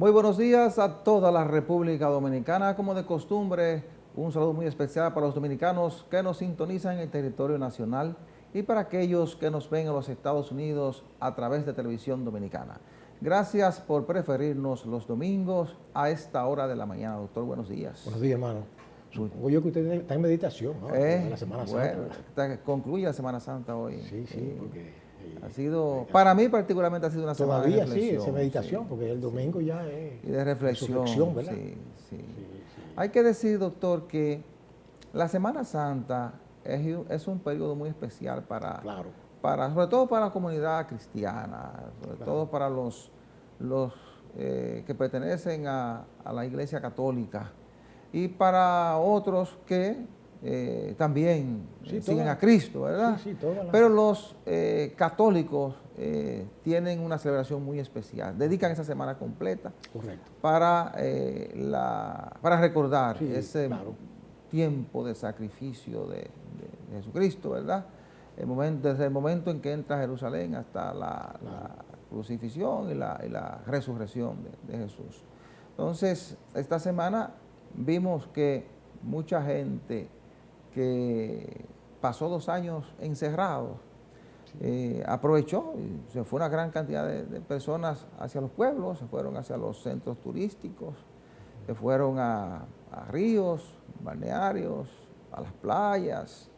Muy buenos días a toda la República Dominicana. Como de costumbre, un saludo muy especial para los dominicanos que nos sintonizan en el territorio nacional y para aquellos que nos ven en los Estados Unidos a través de Televisión Dominicana. Gracias por preferirnos los domingos a esta hora de la mañana. Doctor, buenos días. Buenos días, hermano. Supongo yo que usted está en meditación, ¿no? De la Semana Santa. Concluye la Semana Santa hoy. Sí, porque... ha sido, para mí particularmente ha sido una semana de reflexión. Todavía sí, es meditación, porque el domingo ya es... Y de reflexión, ¿verdad? Sí. Hay que decir, doctor, que la Semana Santa es un periodo muy especial sobre todo para la comunidad cristiana, sobre todo para los que pertenecen a la Iglesia Católica y para otros que también siguen a Cristo, ¿verdad? Pero los católicos tienen una celebración muy especial, dedican esa semana completa para recordar ese tiempo de sacrificio de Jesucristo, ¿verdad? Desde el momento en que entra a Jerusalén hasta la crucifixión y la resurrección de Jesús. Entonces, esta semana vimos que mucha gente que pasó 2 años encerrados, aprovechó y se fue una gran cantidad de personas hacia los pueblos, se fueron hacia los centros turísticos, se fueron a ríos, balnearios, a las playas.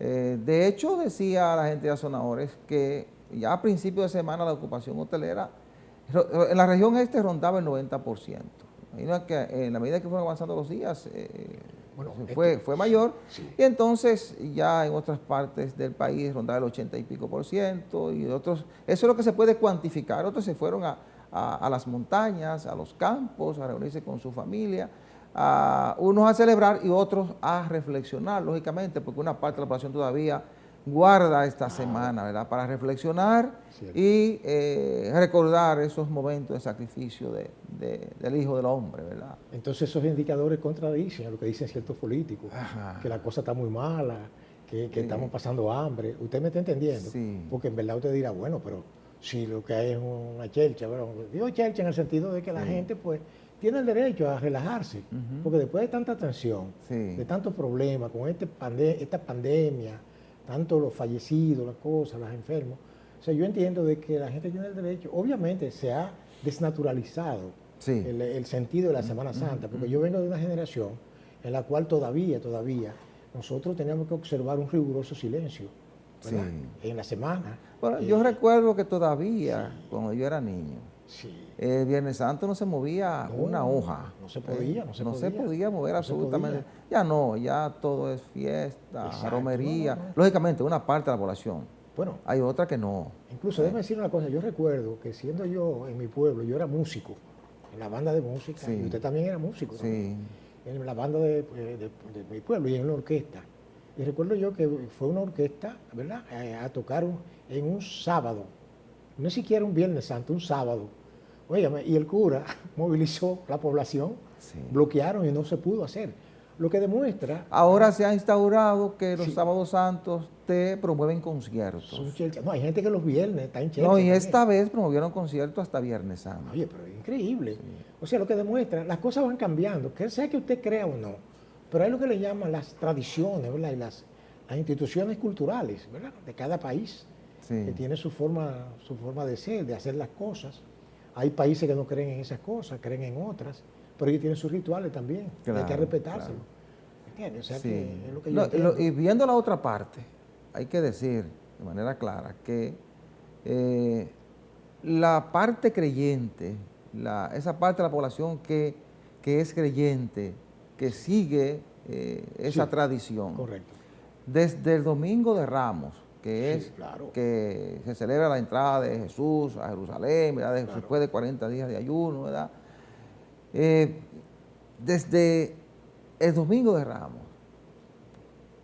De hecho, decía la gente de Azonadores que ya a principios de semana la ocupación hotelera en la región este rondaba el 90%. Imagino que en la medida que fueron avanzando los días, fue mayor, y entonces ya en otras partes del país rondaba el 80 y pico por ciento, y otros, eso es lo que se puede cuantificar. Otros se fueron a las montañas, a los campos, a reunirse con su familia, unos a celebrar y otros a reflexionar, lógicamente, porque una parte de la población todavía guarda esta semana, ¿verdad?, para reflexionar y recordar esos momentos de sacrificio del Hijo del Hombre, ¿verdad? Entonces esos indicadores contradicen a lo que dicen ciertos políticos, que la cosa está muy mala, que estamos pasando hambre. ¿Usted me está entendiendo? Sí. Porque en verdad usted dirá, bueno, pero si lo que hay es una chelcha, ¿verdad? Digo chelcha en el sentido de que la gente pues tiene el derecho a relajarse, porque después de tanta tensión, de tantos problemas, con esta pandemia, tanto los fallecidos, las cosas, los enfermos. O sea, yo entiendo de que la gente tiene el derecho, obviamente se ha desnaturalizado el sentido de la Semana Santa, porque yo vengo de una generación en la cual todavía nosotros teníamos que observar un riguroso silencio, ¿verdad? En la semana. Bueno, yo recuerdo que todavía, cuando yo era niño, el Viernes Santo no se movía una hoja. No se podía mover absolutamente. Ya no, ya todo es fiesta, romería. Lógicamente, una parte de la población. Bueno, hay otra que no. Incluso déjame decir una cosa, yo recuerdo que siendo yo en mi pueblo, yo era músico, en la banda de música, y usted también era músico, ¿no? En la banda de mi pueblo y en una orquesta. Y recuerdo yo que fue una orquesta, ¿verdad?, a tocar en un sábado, no siquiera un Viernes Santo, un sábado. Óigame, y el cura movilizó la población, bloquearon y no se pudo hacer. Lo que demuestra... Ahora se ha instaurado que los sábados santos te promueven conciertos. No, hay gente que los viernes está en Chelsea. No, y esta vez promovieron conciertos hasta Viernes Santo. Oye, pero es increíble. O sea, lo que demuestra, las cosas van cambiando, que sea que usted crea o no, pero hay lo que le llaman las tradiciones, ¿verdad?, y las instituciones culturales, ¿verdad?, de cada país, que tiene su forma de ser, de hacer las cosas. Hay países que no creen en esas cosas, creen en otras, pero ellos tienen sus rituales también, hay que respetárselo. ¿Entiendes? O sea, que es lo que yo entiendo. Y viendo la otra parte, hay que decir de manera clara que la parte creyente, esa parte de la población que es creyente, que sigue esa tradición, desde el Domingo de Ramos, que que se celebra la entrada de Jesús a Jerusalén, ¿verdad?, después de 40 días de ayuno, ¿verdad? Desde el Domingo de Ramos,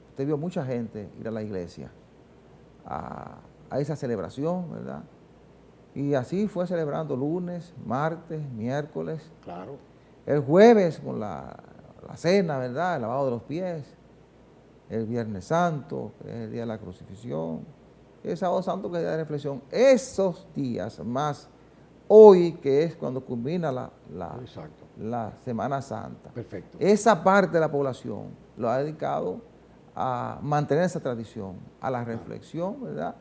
usted vio mucha gente ir a la iglesia a esa celebración, ¿verdad? Y así fue celebrando lunes, martes, miércoles. El jueves con la cena, ¿verdad?, el lavado de los pies. El Viernes Santo, que es el día de la crucifixión. El Sábado Santo, que es el día de reflexión. Esos días más hoy, que es cuando culmina la Semana Santa, perfecto, esa parte de la población lo ha dedicado a mantener esa tradición, a la reflexión, ¿verdad?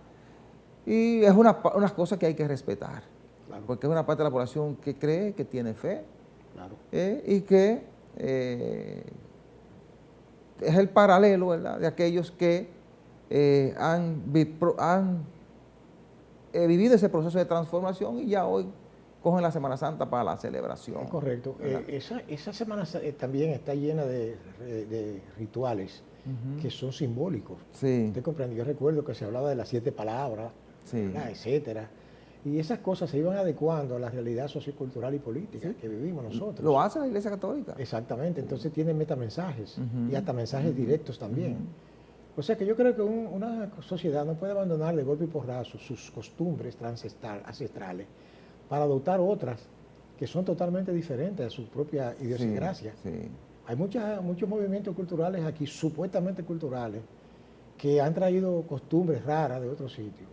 Y es una cosa que hay que respetar, claro, porque es una parte de la población que cree, que tiene fe, claro, y que es el paralelo, ¿verdad?, de aquellos que han vivido ese proceso de transformación y ya hoy cogen la Semana Santa para la celebración. es correcto. Esa Semana también está llena de rituales que son simbólicos. Sí. ¿Usted comprende? Yo recuerdo que se hablaba de las 7 palabras, sí, etcétera. Y esas cosas se iban adecuando a la realidad sociocultural y política que vivimos nosotros. Lo hace la Iglesia Católica. Exactamente, entonces tiene metamensajes y hasta mensajes directos también. O sea que yo creo que una sociedad no puede abandonar de golpe y porrazo sus costumbres ancestrales para adoptar otras que son totalmente diferentes a su propia idiosincrasia. Hay muchos movimientos culturales aquí, supuestamente culturales, que han traído costumbres raras de otros sitios,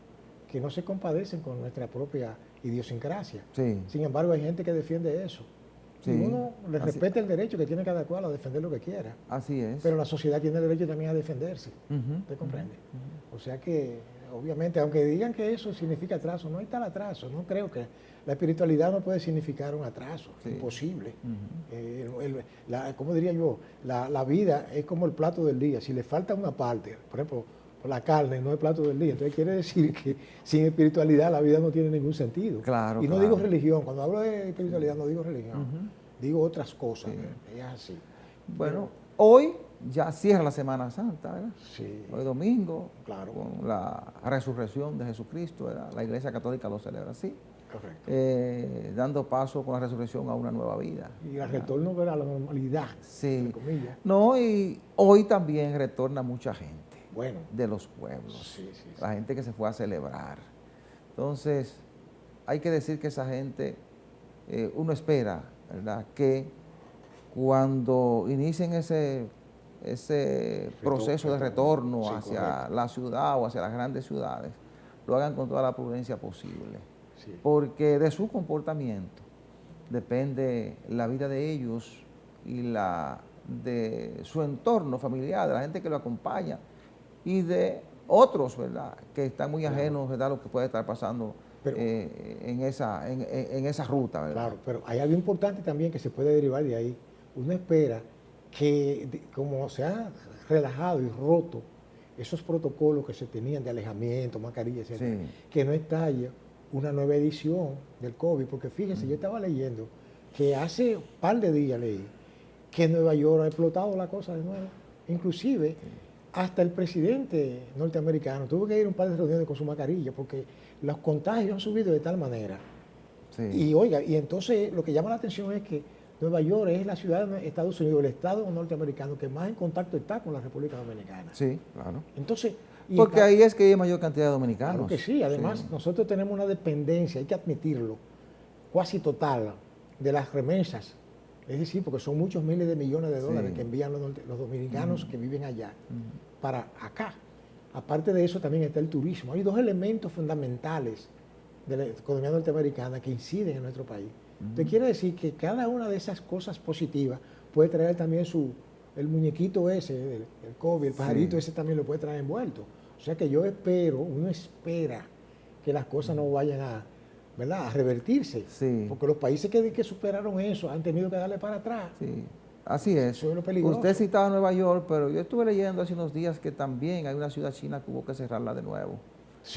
que no se compadecen con nuestra propia idiosincrasia. Sin embargo, hay gente que defiende eso. Y uno le respeta el derecho que tiene cada cual a defender lo que quiera. Así es. Pero la sociedad tiene el derecho también a defenderse. ¿Usted comprende? O sea que, obviamente, aunque digan que eso significa atraso, no hay tal atraso. No creo que la espiritualidad no puede significar un atraso. Imposible. ¿Cómo diría yo? La vida es como el plato del día. Si le falta una parte, por ejemplo, la carne no es plato del día. Entonces quiere decir que sin espiritualidad la vida no tiene ningún sentido. Claro, y no digo religión. Cuando hablo de espiritualidad no digo religión. Digo otras cosas. Es así. Bueno, hoy ya cierra la Semana Santa, ¿verdad? Sí. Hoy domingo, claro, con la resurrección de Jesucristo, ¿verdad? La Iglesia Católica lo celebra así. Correcto. Dando paso con la resurrección a una nueva vida. Y el retorno a la normalidad, entre comillas. No, y hoy también retorna mucha gente. Bueno. De los pueblos. La gente que se fue a celebrar. Entonces, hay que decir que esa gente, uno espera, ¿verdad?, que cuando inicien ese proceso de retorno hacia la ciudad o hacia las grandes ciudades, lo hagan con toda la prudencia posible. Porque de su comportamiento depende la vida de ellos y de su entorno familiar, de la gente que lo acompaña y de otros, ¿verdad?, que están muy ajenos, ¿verdad?, a lo que puede estar pasando en esa ruta, ¿verdad? Claro, pero hay algo importante también que se puede derivar de ahí. Uno espera que, como se ha relajado y roto esos protocolos que se tenían de alejamiento, mascarillas, etc., que no estalle una nueva edición del COVID, porque fíjense, yo estaba leyendo que hace un par de días leí que en Nueva York ha explotado la cosa de nuevo, inclusive hasta el presidente norteamericano tuvo que ir a un par de reuniones con su mascarilla porque los contagios han subido de tal manera. Y oiga, y entonces lo que llama la atención es que Nueva York es la ciudad de Estados Unidos, el estado norteamericano que más en contacto está con la República Dominicana. Sí, claro. Entonces, porque ahí es que hay mayor cantidad de dominicanos. Claro que sí, además nosotros tenemos una dependencia, hay que admitirlo, cuasi total de las remesas. Es decir, porque son muchos miles de millones de dólares que envían los dominicanos que viven allá para acá. Aparte de eso también está el turismo. Hay dos elementos fundamentales de la economía norteamericana que inciden en nuestro país. Entonces quiere decir que cada una de esas cosas positivas puede traer también el muñequito ese, el COVID, el pajarito ese también lo puede traer envuelto. O sea que uno espera que las cosas no vayan a revertirse. Porque los países que superaron eso han tenido que darle para atrás. Así es. Eso es lo peligroso. Usted citaba Nueva York, pero yo estuve leyendo hace unos días que también hay una ciudad china que hubo que cerrarla de nuevo.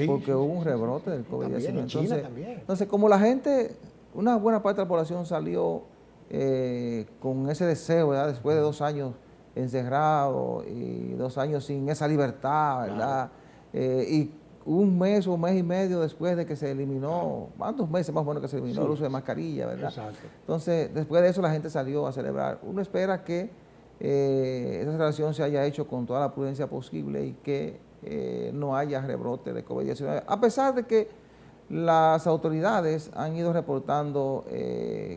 Porque hubo un rebrote del COVID-19. Entonces, como la gente, una buena parte de la población salió con ese deseo, ¿verdad?, después de 2 años encerrado y 2 años sin esa libertad, ¿verdad? Y un mes o un mes y medio después de que se eliminó, ¿cuántos meses más o menos que se eliminó el uso de mascarilla, ¿verdad? Entonces, después de eso la gente salió a celebrar. Uno espera que esa celebración se haya hecho con toda la prudencia posible y que no haya rebrote de COVID-19, a pesar de que las autoridades han ido reportando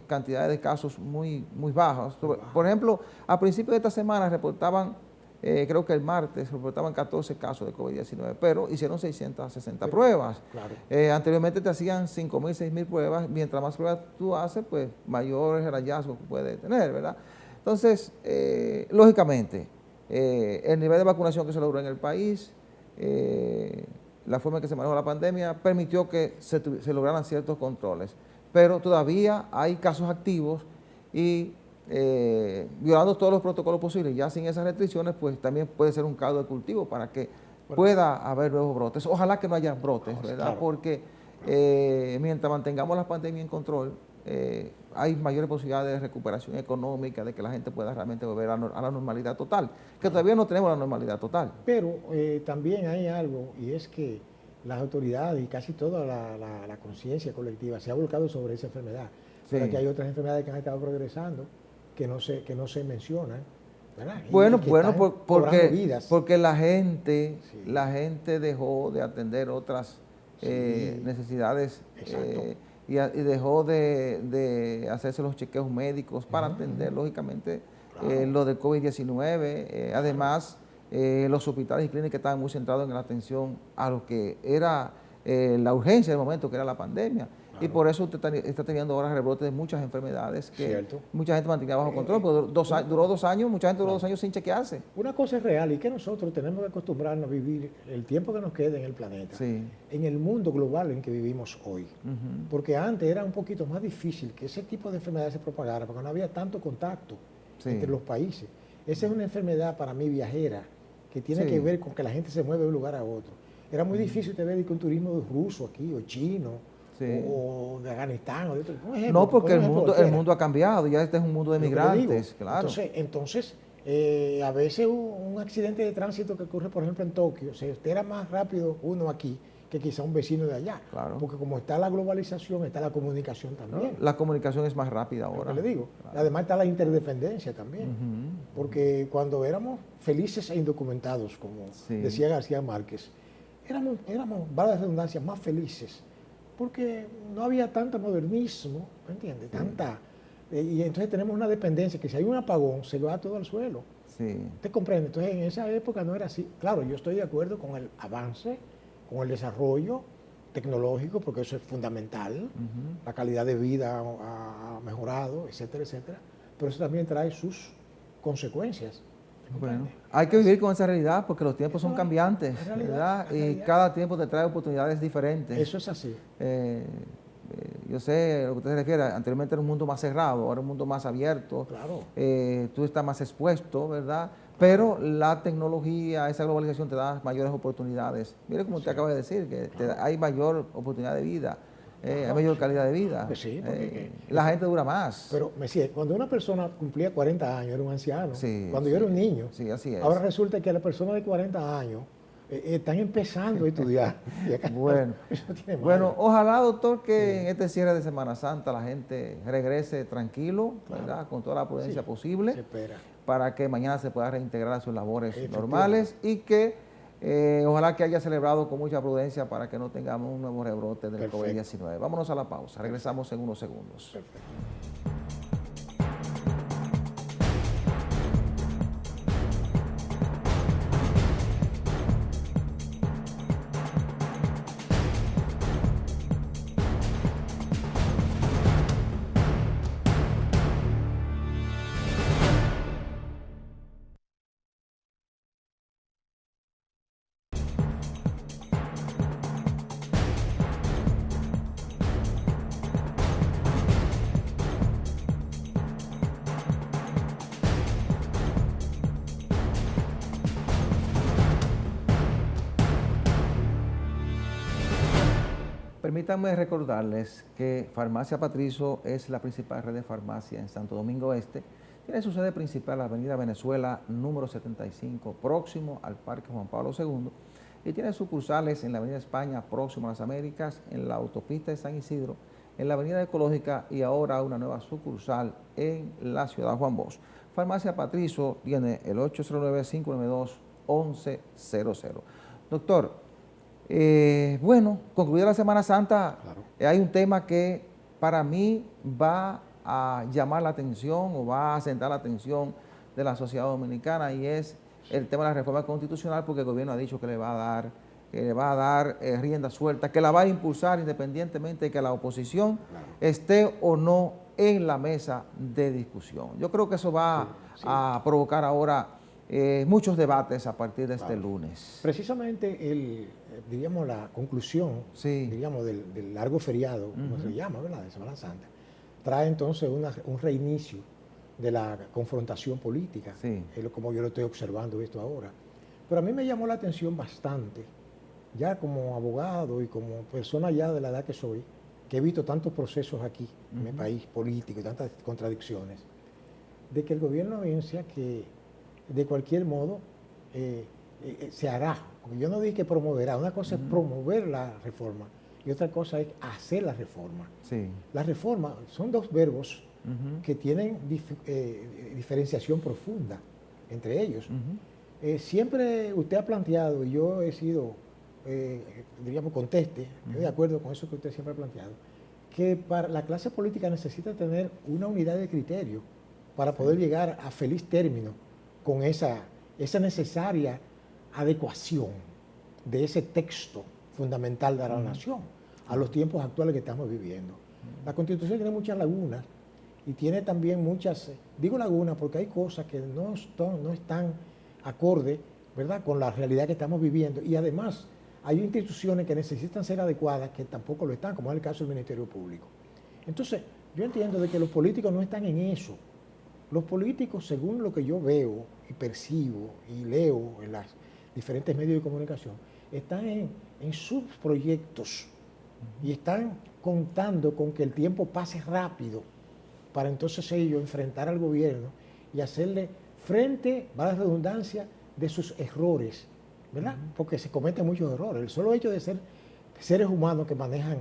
cantidades de casos muy bajas. Por ejemplo, a principios de esta semana reportaban creo que el martes reportaban 14 casos de COVID-19, pero hicieron 660 pruebas. Claro. Anteriormente te hacían 5.000, 6.000 pruebas. Mientras más pruebas tú haces, pues mayor es el hallazgo que puede tener, ¿verdad? Entonces, lógicamente, el nivel de vacunación que se logró en el país, la forma en que se manejó la pandemia, permitió que se lograran ciertos controles. Pero todavía hay casos activos y violando todos los protocolos posibles, ya sin esas restricciones, pues también puede ser un caldo de cultivo para que pueda haber nuevos brotes. Ojalá que no haya brotes, ¿verdad? Claro. Porque mientras mantengamos la pandemia en control, hay mayores posibilidades de recuperación económica, de que la gente pueda realmente volver a la normalidad total, que todavía no tenemos la normalidad total. Pero también hay algo, y es que las autoridades y casi toda la conciencia colectiva se ha volcado sobre esa enfermedad. Sí. Pero aquí hay otras enfermedades que han estado progresando que no se mencionan, ¿verdad? Bueno, porque la gente dejó de atender otras necesidades y dejó de hacerse los chequeos médicos para atender, lógicamente, lo del COVID-19. Además, los hospitales y clínicas estaban muy centrados en la atención a lo que era la urgencia del momento, que era la pandemia. Claro. Y por eso usted está teniendo ahora rebrotes de muchas enfermedades que mucha gente mantenía bajo control, porque duró 2 años, mucha gente duró 2 años sin chequearse. Una cosa es real y que nosotros tenemos que acostumbrarnos a vivir el tiempo que nos quede en el planeta, en el mundo global en que vivimos hoy. Porque antes era un poquito más difícil que ese tipo de enfermedades se propagara, porque no había tanto contacto entre los países. Esa es una enfermedad para mí viajera, que tiene que ver con que la gente se mueve de un lugar a otro. Era muy difícil te ver un turismo ruso aquí, o chino, o de Afganistán, o de otro. Ejemplo, no, porque el mundo ha cambiado, ya este es un mundo de migrantes, claro. Entonces a veces un accidente de tránsito que ocurre, por ejemplo, en Tokio, se entera más rápido uno aquí que quizá un vecino de allá. Claro. Porque como está la globalización, está la comunicación también. La comunicación es más rápida ahora. Le digo. Claro. Además está la interdependencia también. Porque cuando éramos felices e indocumentados, como decía García Márquez, éramos, valga la redundancia, más felices. Porque no había tanto modernismo, ¿me entiendes? Y entonces tenemos una dependencia que si hay un apagón se va todo al suelo. ¿Te comprende? Entonces en esa época no era así. Claro, yo estoy de acuerdo con el avance, con el desarrollo tecnológico, porque eso es fundamental. La calidad de vida ha mejorado, etcétera, etcétera. Pero eso también trae sus consecuencias. Bueno, hay que vivir con esa realidad porque los tiempos son cambiantes, ¿verdad? Y cada tiempo te trae oportunidades diferentes. Eso es así. Yo sé a lo que usted se refiere, anteriormente era un mundo más cerrado, ahora es un mundo más abierto. Claro. Tú estás más expuesto, ¿verdad? Pero la tecnología, esa globalización te da mayores oportunidades. Mire como usted acaba de decir, que hay mayor oportunidad de vida. Hay mayor calidad de vida. Pues sí, porque la gente dura más. Pero, Messier, cuando una persona cumplía 40 años, era un anciano. Cuando yo era un niño. Sí, así es. Ahora resulta que las personas de 40 años están empezando a estudiar. Bueno, ojalá, doctor, que en este cierre de Semana Santa la gente regrese tranquilo, ¿verdad? Con toda la prudencia posible. Se espera. Para que mañana se pueda reintegrar a sus labores normales y que ojalá que haya celebrado con mucha prudencia para que no tengamos un nuevo rebrote del COVID-19. Vámonos a la pausa, regresamos en unos segundos. Perfecto. Permítanme recordarles que Farmacia Patricio es la principal red de farmacia en Santo Domingo Este. Tiene su sede principal en la Avenida Venezuela, número 75, próximo al Parque Juan Pablo II. Y tiene sucursales en la Avenida España, próximo a las Américas, en la autopista de San Isidro, en la Avenida Ecológica y ahora una nueva sucursal en la ciudad Juan Bosch. Farmacia Patricio tiene el 809-592-1100. Doctor, bueno, concluida la Semana Santa, hay un tema que para mí va a llamar la atención o va a sentar la atención de la sociedad dominicana y es el tema de la reforma constitucional, porque el gobierno ha dicho que le va a dar rienda suelta, que la va a impulsar independientemente de que la oposición esté o no en la mesa de discusión. Yo creo que eso va a provocar ahora muchos debates a partir de este lunes. Precisamente diríamos, la conclusión, diríamos, del largo feriado, como se llama, ¿verdad?, de Semana Santa, trae entonces un reinicio de la confrontación política, es como yo lo estoy observando esto ahora. Pero a mí me llamó la atención bastante, ya como abogado y como persona ya de la edad que soy, que he visto tantos procesos aquí en mi país político y tantas contradicciones, de que el gobierno anuncia que de cualquier modo se hará, porque yo no dije que promoverá, una cosa es promover la reforma y otra cosa es hacer la reforma. La reforma son dos verbos que tienen diferenciación profunda entre ellos. Siempre usted ha planteado, y yo he sido, diríamos, conteste, estoy de acuerdo con eso que usted siempre ha planteado, que para la clase política necesita tener una unidad de criterio para poder llegar a feliz término con esa necesaria adecuación de ese texto fundamental de la nación a los tiempos actuales que estamos viviendo. La Constitución tiene muchas lagunas y tiene también muchas, digo lagunas porque hay cosas que no están acorde, ¿verdad?, con la realidad que estamos viviendo, y además hay instituciones que necesitan ser adecuadas que tampoco lo están, como es el caso del Ministerio Público. Entonces, yo entiendo de que los políticos no están en eso. Los políticos, según lo que yo veo y percibo y leo en los diferentes medios de comunicación, están en sus proyectos y están contando con que el tiempo pase rápido para entonces ellos enfrentar al gobierno y hacerle frente, va la redundancia, de sus errores, ¿verdad? Porque se cometen muchos errores. El solo hecho de ser seres humanos que manejan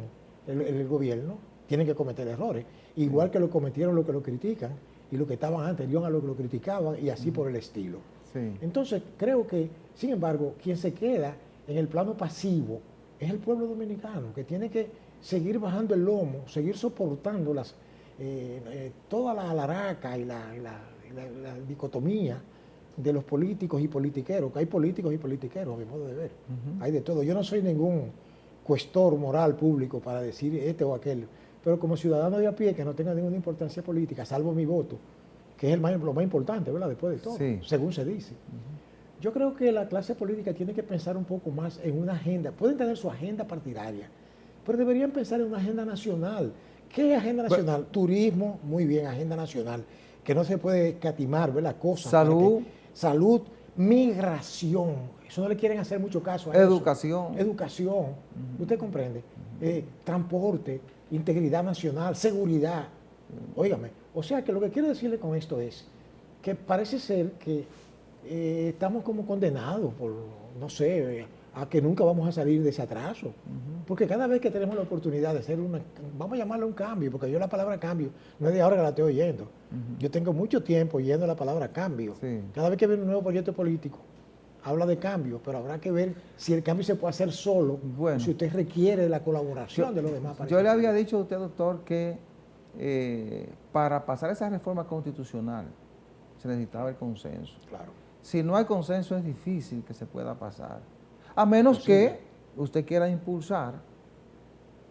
el gobierno tienen que cometer errores, igual que lo cometieron los que lo critican y los que estaban anterior a los que lo criticaban y así por el estilo. Entonces, creo que, sin embargo, quien se queda en el plano pasivo es el pueblo dominicano, que tiene que seguir bajando el lomo, seguir soportando toda la alaraca y la dicotomía de los políticos y politiqueros, que hay políticos y politiqueros, a mi modo de ver. Hay de todo. Yo no soy ningún cuestor moral público para decir este o aquel, pero como ciudadano de a pie que no tenga ninguna importancia política, salvo mi voto, que es lo más importante, ¿verdad?, después de todo, según se dice. Yo creo que la clase política tiene que pensar un poco más en una agenda. Pueden tener su agenda partidaria, pero deberían pensar en una agenda nacional. ¿Qué es agenda nacional? Turismo, muy bien, agenda nacional, que no se puede escatimar, ¿verdad?, cosas. Salud, migración, eso no le quieren hacer mucho caso a educación. Educación, usted comprende. Transporte, integridad nacional, seguridad. Óigame, o sea que lo que quiero decirle con esto es que parece ser que estamos como condenados por, no sé, a que nunca vamos a salir de ese atraso. Porque cada vez que tenemos la oportunidad de hacer vamos a llamarlo un cambio, porque yo la palabra cambio no es de ahora que la estoy oyendo. Yo tengo mucho tiempo oyendo la palabra cambio. Cada vez que viene un nuevo proyecto político, habla de cambio, pero habrá que ver si el cambio se puede hacer solo, o si usted requiere la colaboración de los demás. Yo le había dicho a usted, doctor, que para pasar esa reforma constitucional se necesitaba el consenso. Claro. Si no hay consenso es difícil que se pueda pasar. A menos que usted quiera impulsar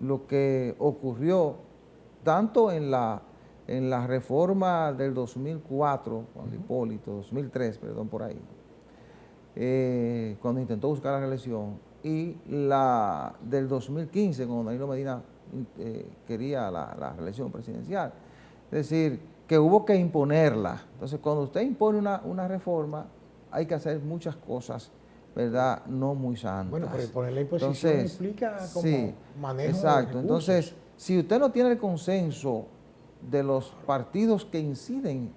lo que ocurrió tanto en la reforma del 2004, cuando Hipólito, 2003, perdón, por ahí, cuando intentó buscar la reelección, y la del 2015, cuando Danilo Medina quería la reelección presidencial. Es decir, que hubo que imponerla. Entonces, cuando usted impone una reforma, hay que hacer muchas cosas, ¿verdad?, no muy santas. Bueno, pero poner la imposición implica como manejo exacto. de Entonces, si usted no tiene el consenso de los partidos que inciden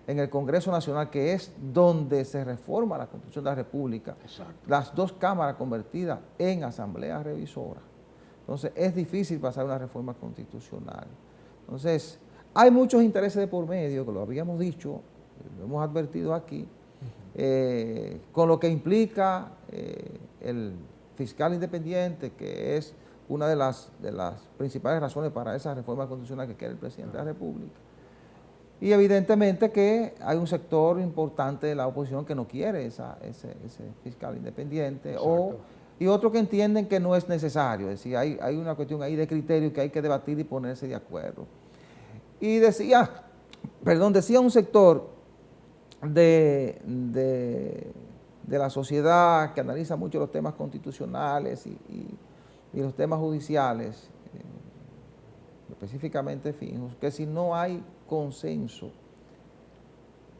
en el Congreso Nacional, que es donde se reforma la Constitución de la República, las dos cámaras convertidas en asamblea revisora, entonces es difícil pasar una reforma constitucional. Entonces, hay muchos intereses de por medio, que lo habíamos dicho, lo hemos advertido aquí, con lo que implica el fiscal independiente, que es una de las principales razones para esa reforma constitucional que quiere el presidente de la República. Y evidentemente que hay un sector importante de la oposición que no quiere ese fiscal independiente, y otros que entienden que no es necesario. Es decir, hay una cuestión ahí de criterio que hay que debatir y ponerse de acuerdo. Y decía un sector de la sociedad que analiza mucho los temas constitucionales y los temas judiciales, específicamente fijos, que si no hay consenso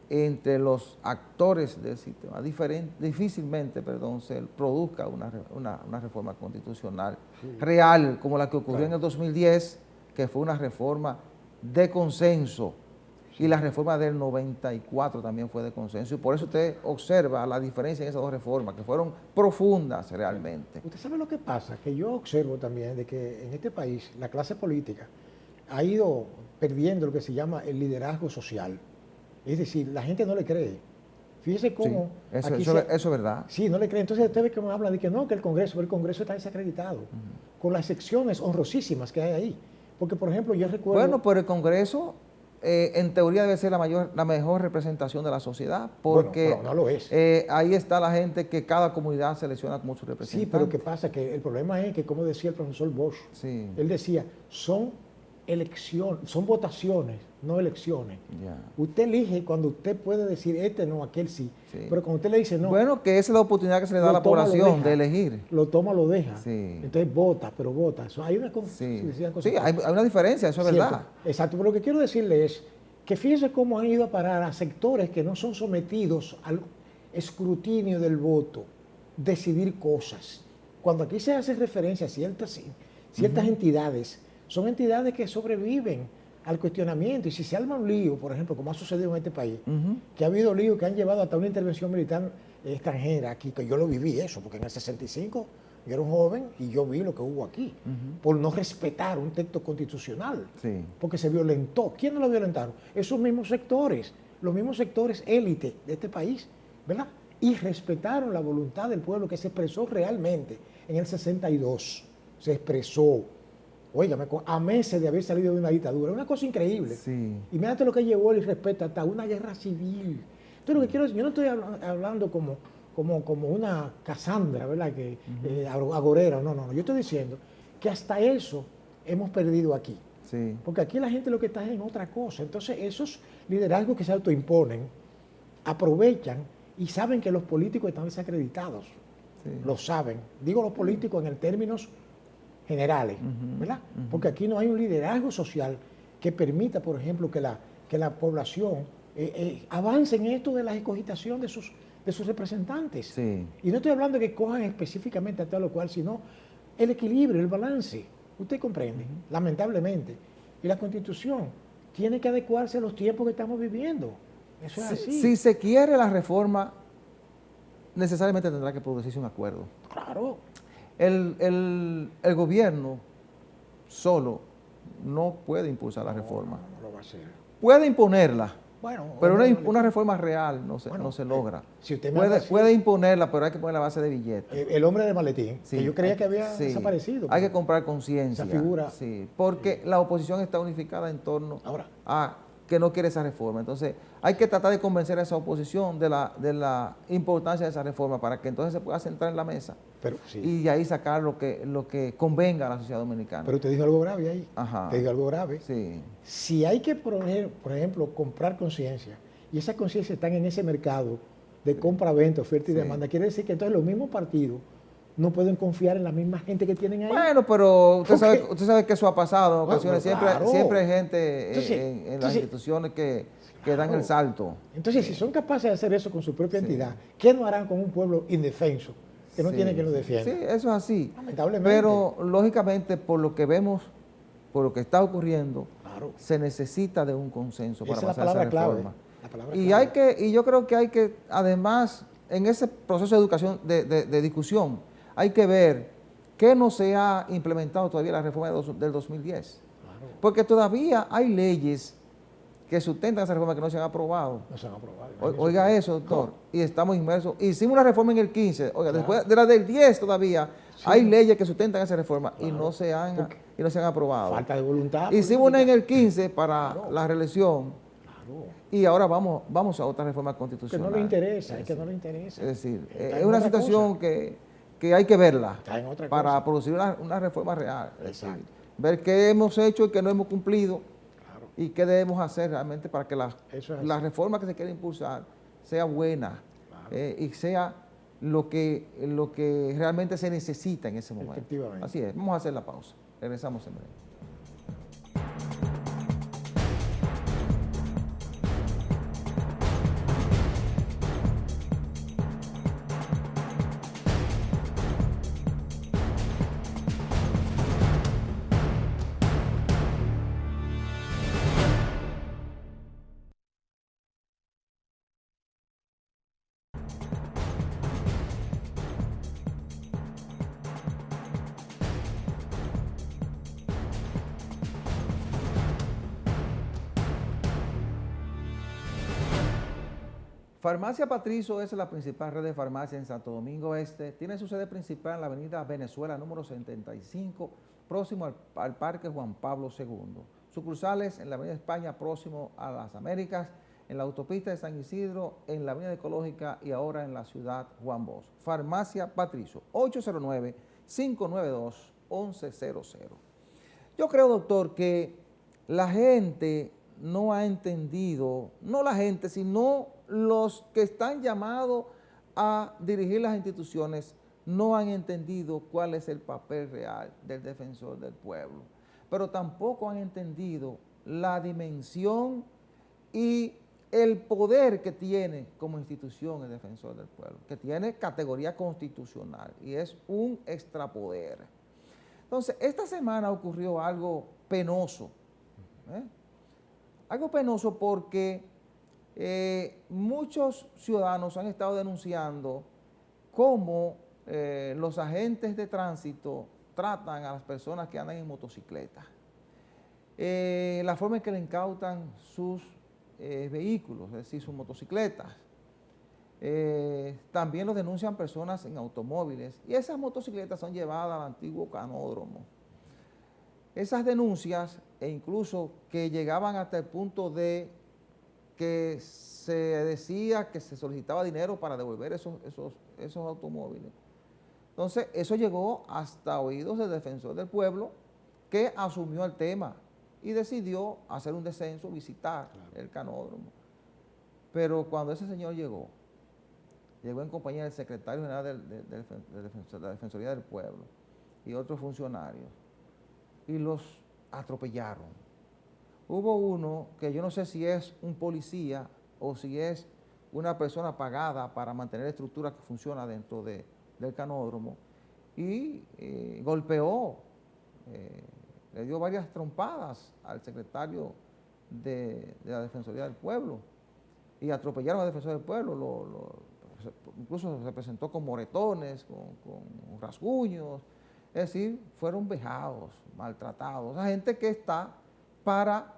entre los actores del sistema, difícilmente se produzca una reforma constitucional real, como la que ocurrió en el 2010, que fue una reforma de consenso, y la reforma del 94 también fue de consenso, y por eso usted observa la diferencia en esas dos reformas, que fueron profundas realmente. Usted sabe lo que pasa, que yo observo también de que en este país la clase política ha ido perdiendo lo que se llama el liderazgo social. Es decir, la gente no le cree. Fíjese cómo... Sí, eso es verdad. Sí, no le cree. Entonces usted ve que uno habla de que no, que el Congreso está desacreditado, con las excepciones honrosísimas que hay ahí. Porque, por ejemplo, yo recuerdo... Bueno, pero el Congreso, en teoría, debe ser la mejor representación de la sociedad, porque bueno, no lo es. Ahí está la gente que cada comunidad selecciona como su representante. Sí, pero ¿qué pasa? Que el problema es que, como decía el profesor Bosch, él decía, son votaciones, no elecciones. Usted elige cuando usted puede decir no, aquel sí. Pero cuando usted le dice no. Bueno, que esa es la oportunidad que se le da a la población de elegir. Lo toma, lo deja. Entonces vota, pero vota. Hay una hay una diferencia, eso es verdad. Exacto, pero lo que quiero decirle es que fíjense cómo han ido a parar a sectores que no son sometidos al escrutinio del voto, decidir cosas. Cuando aquí se hace referencia a ciertas entidades, son entidades que sobreviven al cuestionamiento, y si se arma un lío, por ejemplo, como ha sucedido en este país, que ha habido líos que han llevado hasta una intervención militar extranjera aquí, que yo lo viví eso, porque en el 65 yo era un joven y yo vi lo que hubo aquí, por no respetar un texto constitucional, porque se violentó. ¿Quién no lo violentaron? Esos mismos sectores, los mismos sectores élite de este país, ¿verdad? Y respetaron la voluntad del pueblo que se expresó realmente en el 62, se expresó. Óigame, a meses de haber salido de una dictadura, una cosa increíble. Y mírate lo que llevó el respeto hasta una guerra civil. Entonces lo que quiero decir, yo no estoy hablando como una Casandra, ¿verdad? Agorera, no, yo estoy diciendo que hasta eso hemos perdido aquí. Porque aquí la gente lo que está es en otra cosa. Entonces esos liderazgos que se autoimponen aprovechan y saben que los políticos están desacreditados. Lo saben. Digo los políticos en el términos generales, ¿verdad? Porque aquí no hay un liderazgo social que permita, por ejemplo, que la población avance en esto de la escogitación de sus representantes. Y no estoy hablando de que cojan específicamente a tal o cual, sino el equilibrio, el balance. Usted comprende, lamentablemente. Y la Constitución tiene que adecuarse a los tiempos que estamos viviendo. Eso es así. Si se quiere la reforma, necesariamente tendrá que producirse un acuerdo. Claro. El gobierno solo no puede impulsar la reforma. No lo va a hacer. Puede imponerla, pero una reforma real no se logra. Si usted puede imponerla, pero hay que poner la base de billetes. El hombre del maletín, que yo creía que había desaparecido. Hay que comprar conciencia. Esa figura. Porque la oposición está unificada en torno a que no quiere esa reforma. Entonces, hay que tratar de convencer a esa oposición de la importancia de esa reforma para que entonces se pueda sentar en la mesa y de ahí sacar lo que convenga a la sociedad dominicana. Pero usted dijo algo grave ahí. Te dijo algo grave. Si hay que, por ejemplo, comprar conciencia, y esas conciencias están en ese mercado de compra-venta, oferta y demanda, quiere decir que entonces los mismos partidos no pueden confiar en la misma gente que tienen ahí. Bueno, pero usted sabe que eso ha pasado en ocasiones. Siempre hay gente en las instituciones que dan el salto. Entonces, si son capaces de hacer eso con su propia entidad, ¿qué no harán con un pueblo indefenso que no tiene quien lo defienda? Sí, eso es así. Lamentablemente. Pero, lógicamente, por lo que vemos, por lo que está ocurriendo, se necesita de un consenso para pasar esa reforma. Y yo creo que hay que, además, en ese proceso de educación, de discusión, hay que ver qué no se ha implementado todavía la reforma del 2010. Porque todavía hay leyes que sustentan esa reforma que no se han aprobado. No se han aprobado. Oiga eso, doctor. Y estamos inmersos. Hicimos una reforma en el 15. Oiga, después de la del 10 todavía hay leyes que sustentan esa reforma y no se han aprobado. Falta de voluntad. Hicimos una en el 15 para la reelección Y ahora vamos a otra reforma constitucional. Que no le interesa, es que no le interesa. Es decir, es una situación que hay que verla para producir una reforma real. Exacto. Ver qué hemos hecho y qué no hemos cumplido, claro, y qué debemos hacer realmente para que la reforma que se quiere impulsar sea buena, claro, y sea lo que realmente se necesita en ese momento. Efectivamente. Así es, vamos a hacer la pausa. Regresamos en breve. Farmacia Patricio es la principal red de farmacia en Santo Domingo Este. Tiene su sede principal en la avenida Venezuela, número 75, próximo al Parque Juan Pablo II. Sucursales en la avenida España, próximo a las Américas, en la autopista de San Isidro, en la avenida Ecológica y ahora en la ciudad Juan Bosch. Farmacia Patricio, 809-592-1100. Yo creo, doctor, que la gente no ha entendido, no la gente, sino los que están llamados a dirigir las instituciones, no han entendido cuál es el papel real del defensor del pueblo, pero tampoco han entendido la dimensión y el poder que tiene como institución el defensor del pueblo, que tiene categoría constitucional y es un extrapoder. Entonces, esta semana ocurrió algo penoso, algo penoso porque muchos ciudadanos han estado denunciando cómo los agentes de tránsito tratan a las personas que andan en motocicleta, la forma en que le incautan sus vehículos, es decir, sus motocicletas. También los denuncian personas en automóviles y esas motocicletas son llevadas al antiguo canódromo. Esas denuncias, e incluso que llegaban hasta el punto de que se decía que se solicitaba dinero para devolver esos automóviles. Entonces, eso llegó hasta oídos del defensor del pueblo, que asumió el tema y decidió hacer un descenso, visitar el canódromo. Pero cuando ese señor llegó en compañía del secretario general de la Defensoría del Pueblo y otros funcionarios, y los atropellaron. Hubo uno que yo no sé si es un policía o si es una persona pagada para mantener la estructura que funciona dentro del canódromo, y golpeó, le dio varias trompadas al secretario de la Defensoría del Pueblo y atropellaron al defensor del pueblo, incluso se presentó con moretones, con rasguños. Es decir, fueron vejados, maltratados. Esa gente que está para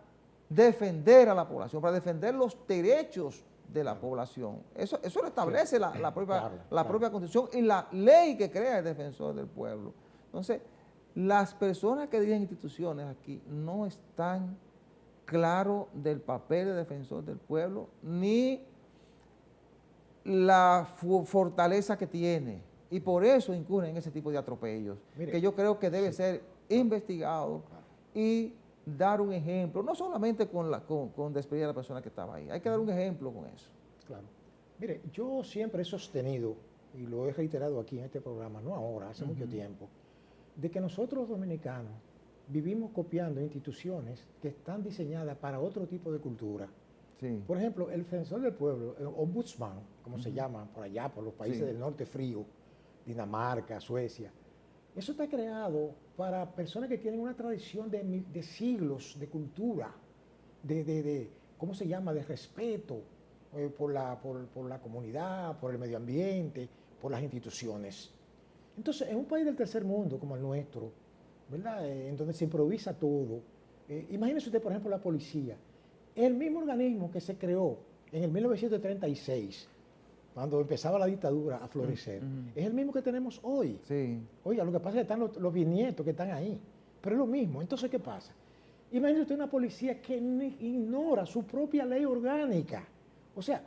defender a la población, para defender los derechos de la población. Eso lo establece la propia Constitución y la ley que crea el defensor del pueblo. Entonces, las personas que dirigen instituciones aquí no están claros del papel de defensor del pueblo ni la fortaleza que tiene. Y por eso incurren en ese tipo de atropellos, que yo creo que debe ser investigado y dar un ejemplo, no solamente con despedir a la persona que estaba ahí, hay que dar un ejemplo con eso. Claro. Mire, yo siempre he sostenido, y lo he reiterado aquí en este programa, no ahora, hace mucho tiempo, de que nosotros dominicanos vivimos copiando instituciones que están diseñadas para otro tipo de cultura. Sí. Por ejemplo, el defensor del pueblo, el ombudsman, como se llama por allá, por los países del norte frío, Dinamarca, Suecia. Eso está creado para personas que tienen una tradición de siglos de cultura, ¿cómo se llama?, de respeto por la comunidad, por el medio ambiente, por las instituciones. Entonces, en un país del tercer mundo como el nuestro, ¿verdad?, en donde se improvisa todo, imagínese usted, por ejemplo, la policía. El mismo organismo que se creó en el 1936, cuando empezaba la dictadura a florecer, es el mismo que tenemos hoy. Sí. Oiga, lo que pasa es que están los bisnietos que están ahí, pero es lo mismo. Entonces, ¿qué pasa? Imagínese usted una policía que ignora su propia ley orgánica. O sea,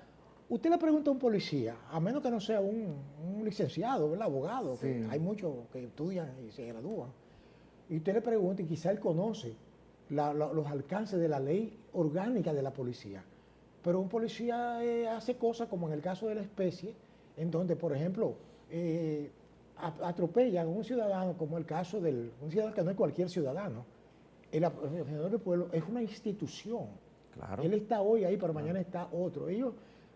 usted le pregunta a un policía, a menos que no sea un licenciado, ¿verdad? Abogado, que hay muchos que estudian y se gradúan, y usted le pregunta, y quizá él conoce los alcances de la ley orgánica de la policía. Pero un policía hace cosas como en el caso de la especie, en donde, por ejemplo, atropellan a un ciudadano, como el caso de un ciudadano que no es cualquier ciudadano. El defensor del pueblo es una institución. Claro. Él está hoy ahí, pero mañana está otro.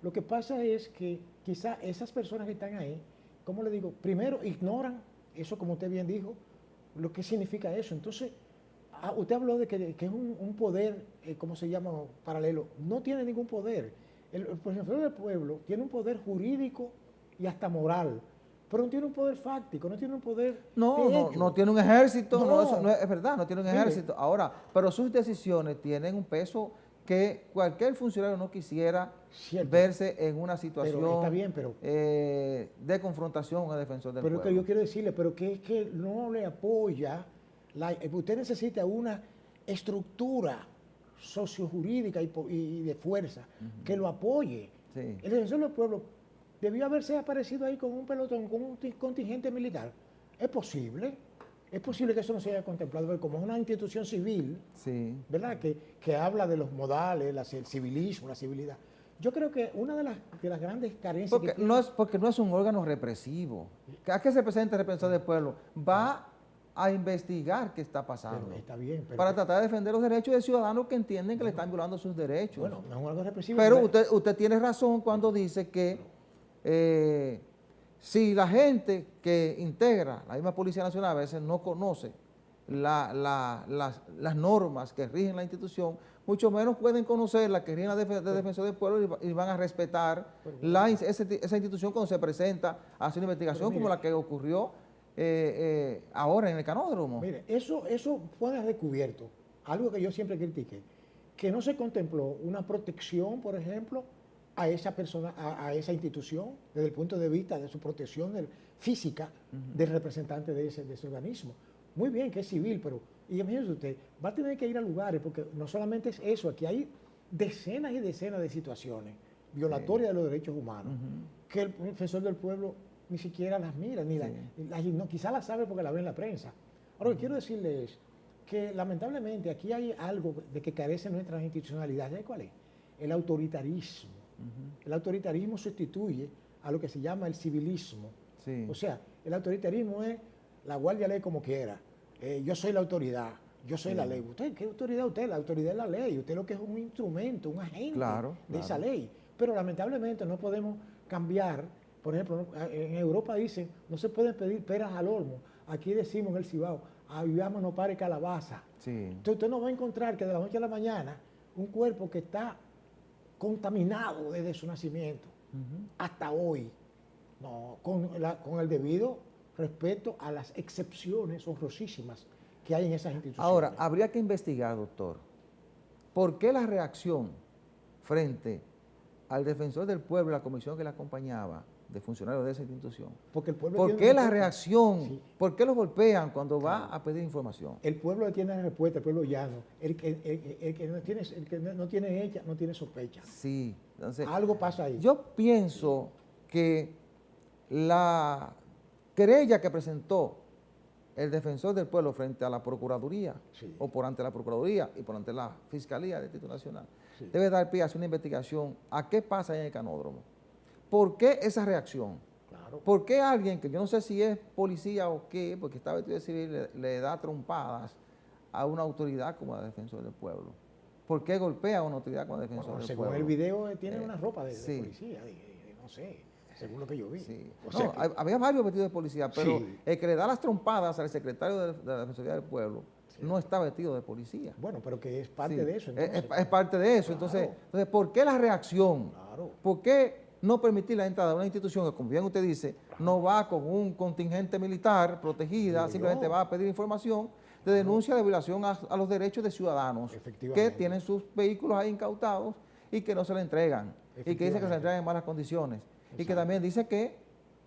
Lo que pasa es que quizá esas personas que están ahí, ¿cómo le digo? Primero ignoran eso, como usted bien dijo, lo que significa eso. Entonces, usted habló de que es un poder, ¿cómo se llama? Paralelo. No tiene ningún poder. El defensor del pueblo tiene un poder jurídico y hasta moral, pero no tiene un poder fáctico, no tiene un poder no tiene un ejército, eso no es verdad, no tiene un ejército. Ahora, pero sus decisiones tienen un peso que cualquier funcionario no quisiera verse en una situación está bien, de confrontación con el defensor del pueblo. Pero que yo quiero decirle, pero que es que no le apoya, usted necesita una estructura sociojurídica y de fuerza que lo apoye. Sí. El defensor del pueblo debió haberse aparecido ahí con un pelotón, con un contingente militar. Es posible que eso no se haya contemplado, pero como es una institución civil, ¿verdad? Que habla de los modales, el civilismo, la civilidad. Yo creo que una de las grandes carencias porque no es un órgano represivo. ¿A qué se presenta el defensor del pueblo? Va a investigar qué está pasando. Pero está bien. Para tratar de defender los derechos de ciudadanos que entienden que le están violando sus derechos. Bueno, no es un órgano represivo. Pero usted tiene razón cuando dice que si la gente que integra la misma Policía Nacional a veces no conoce las normas que rigen la institución, mucho menos pueden conocer las que rigen la defensor del pueblo y van a respetar esa institución cuando se presenta a hacer una investigación como la que ocurrió ahora en el canódromo. Mire, eso fue descubierto, algo que yo siempre critiqué, que no se contempló una protección, por ejemplo, a esa persona, a esa institución, desde el punto de vista de su protección física del representante de ese organismo. Muy bien que es civil, pero imagínese usted, va a tener que ir a lugares, porque no solamente es eso, aquí hay decenas y decenas de situaciones violatorias de los derechos humanos, que el defensor del pueblo ni siquiera las mira, quizá las sabe porque la ve en la prensa. Ahora, lo que quiero decirle es que lamentablemente aquí hay algo de que carece nuestras institucionalidades. ¿Sabe cuál es? El autoritarismo. El autoritarismo sustituye a lo que se llama el civilismo. O sea, el autoritarismo es la guardia ley como quiera. Yo soy la autoridad, yo soy la ley. ¿Usted qué autoridad usted? La autoridad es la ley. Usted lo que es un instrumento, un agente de esa ley. Pero lamentablemente no podemos cambiar. Por ejemplo, en Europa dicen, no se pueden pedir peras al olmo. Aquí decimos en el Cibao, avivamos no pare calabaza. Entonces usted no va a encontrar que de la noche a la mañana un cuerpo que está contaminado desde su nacimiento hasta hoy, con el debido respeto a las excepciones honrosísimas que hay en esas instituciones. Ahora, habría que investigar, doctor, ¿por qué la reacción frente al defensor del pueblo y la comisión que le acompañaba de funcionarios de esa institución? Porque el pueblo ¿Por qué la reacción? Sí. ¿Por qué los golpean cuando va a pedir información? El pueblo tiene la respuesta, el pueblo llano. El que no tiene hecha, no tiene sospecha. Sí. Entonces, algo pasa ahí. Yo pienso que la querella que presentó el defensor del pueblo frente a la Procuraduría, o por ante la Procuraduría y por ante la Fiscalía del Distrito Nacional, debe dar pie a hacer una investigación a qué pasa en el canódromo. ¿Por qué esa reacción? Claro. ¿Por qué alguien que yo no sé si es policía o qué, porque está vestido de civil, le da trompadas a una autoridad como la defensor del pueblo? ¿Por qué golpea a una autoridad como la defensor del pueblo? Según el video tiene una ropa de policía, no sé, según lo que yo vi. Había varios vestidos de policía, pero el que le da las trompadas al secretario de la Defensoría del Pueblo no está vestido de policía. Bueno, pero que es parte de eso. Entonces, es parte de eso. Claro. Entonces, ¿por qué la reacción? Claro. ¿Por qué no permitir la entrada de una institución que, como bien usted dice, no va con un contingente militar protegida, simplemente va a pedir información de denuncia de violación a los derechos de ciudadanos que tienen sus vehículos ahí incautados y que no se le entregan, y que dice que se le entregan en malas condiciones, y que también dice que